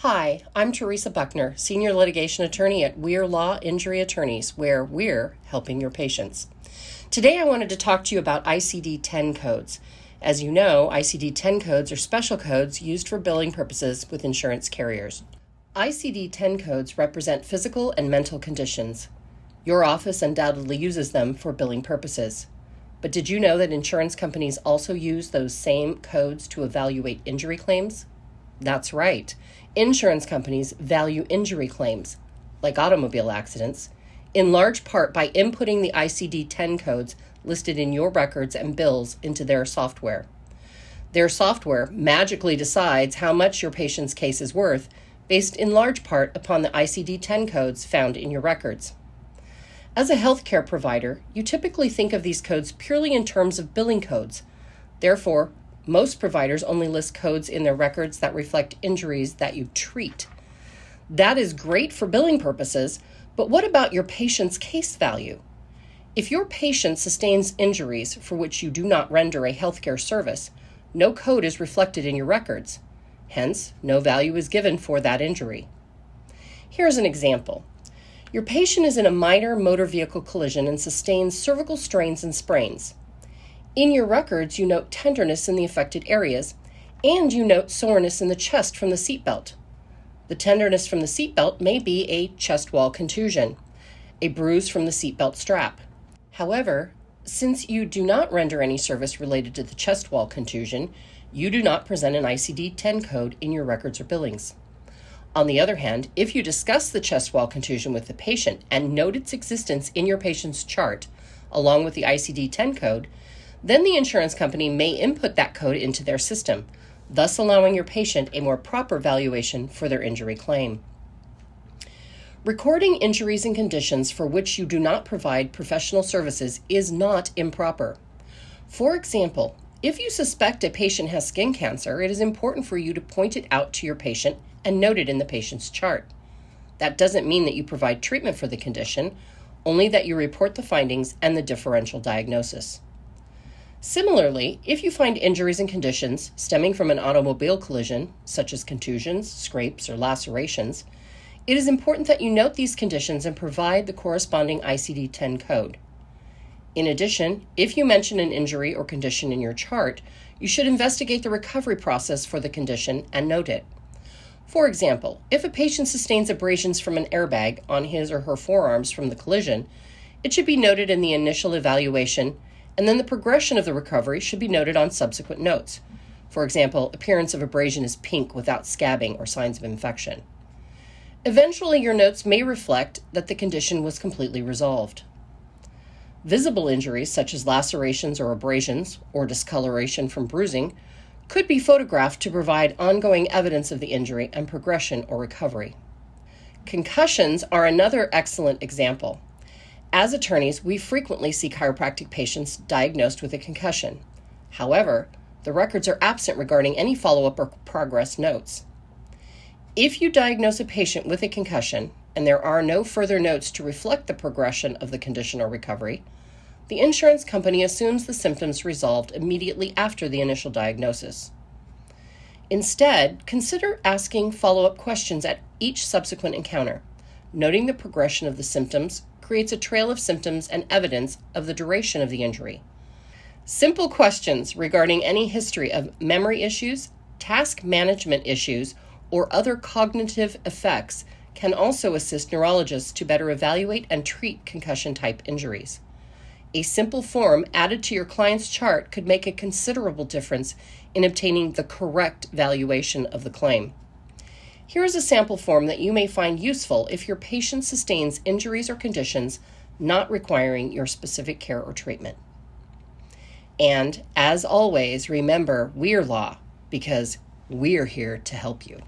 Hi, I'm Teresa Buckner, Senior Litigation Attorney at Weir Law Injury Attorneys, where we're helping your patients. Today I wanted to talk to you about ICD-10 codes. As you know, ICD-10 codes are special codes used for billing purposes with insurance carriers. ICD-10 codes represent physical and mental conditions. Your office undoubtedly uses them for billing purposes. But did you know that insurance companies also use those same codes to evaluate injury claims? That's right. Insurance companies value injury claims, like automobile accidents, in large part by inputting the ICD-10 codes listed in your records and bills into their software. Their software magically decides how much your patient's case is worth, based in large part upon the ICD-10 codes found in your records. As a healthcare provider, you typically think of these codes purely in terms of billing codes. Therefore, most providers only list codes in their records that reflect injuries that you treat. That is great for billing purposes, but what about your patient's case value? If your patient sustains injuries for which you do not render a healthcare service, no code is reflected in your records. Hence, no value is given for that injury. Here's an example. Your patient is in a minor motor vehicle collision and sustains cervical strains and sprains. In your records, you note tenderness in the affected areas, and you note soreness in the chest from the seatbelt. The tenderness from the seatbelt may be a chest wall contusion, a bruise from the seatbelt strap. However, since you do not render any service related to the chest wall contusion, you do not present an ICD-10 code in your records or billings. On the other hand, if you discuss the chest wall contusion with the patient and note its existence in your patient's chart, along with the ICD-10 code, then the insurance company may input that code into their system, thus allowing your patient a more proper valuation for their injury claim. Recording injuries and conditions for which you do not provide professional services is not improper. For example, if you suspect a patient has skin cancer, it is important for you to point it out to your patient and note it in the patient's chart. That doesn't mean that you provide treatment for the condition, only that you report the findings and the differential diagnosis. Similarly, if you find injuries and conditions stemming from an automobile collision, such as contusions, scrapes, or lacerations, it is important that you note these conditions and provide the corresponding ICD-10 code. In addition, if you mention an injury or condition in your chart, you should investigate the recovery process for the condition and note it. For example, if a patient sustains abrasions from an airbag on his or her forearms from the collision, it should be noted in the initial evaluation, and then the progression of the recovery should be noted on subsequent notes. For example, appearance of abrasion is pink without scabbing or signs of infection. Eventually, your notes may reflect that the condition was completely resolved. Visible injuries such as lacerations or abrasions or discoloration from bruising could be photographed to provide ongoing evidence of the injury and progression or recovery. Concussions are another excellent example. As attorneys, we frequently see chiropractic patients diagnosed with a concussion. However, the records are absent regarding any follow-up or progress notes. If you diagnose a patient with a concussion and there are no further notes to reflect the progression of the condition or recovery, the insurance company assumes the symptoms resolved immediately after the initial diagnosis. Instead, consider asking follow-up questions at each subsequent encounter. Noting the progression of the symptoms creates a trail of symptoms and evidence of the duration of the injury. Simple questions regarding any history of memory issues, task management issues, or other cognitive effects can also assist neurologists to better evaluate and treat concussion-type injuries. A simple form added to your client's chart could make a considerable difference in obtaining the correct valuation of the claim. Here is a sample form that you may find useful if your patient sustains injuries or conditions not requiring your specific care or treatment. And as always, remember, we're law, because we're here to help you.